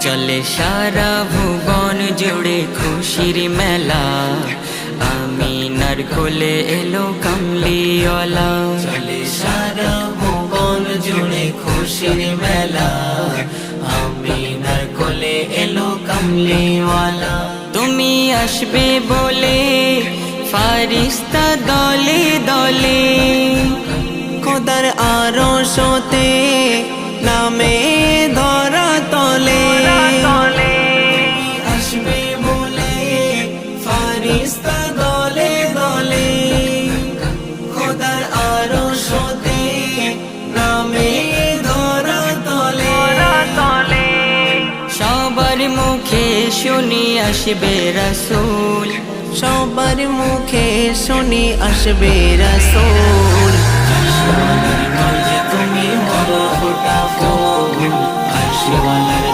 চলে সারা ভুবন জুড়ে খুশির মেলা, আমিনার কোলে এলো কামলিওয়ালা। চলে সারা ভুবন জুড়ে খুশির মেলা, আমিনার কোলে এলো কামলিওয়ালা। তুমি আসবে বলে ফারিস্তা দলে দলে, খোদার আরশতে নামে ধরা তলে। আসবে বলে ফারিস্তা দলে দলে, খোদার আরশতে নামে ধরা তলে। সবার মুখে শুনি আসবে রাসূল, সবার মুখে শুনি আসবে রাসূল। তুমি বড় ফোটা ফুল, আরশওয়ালার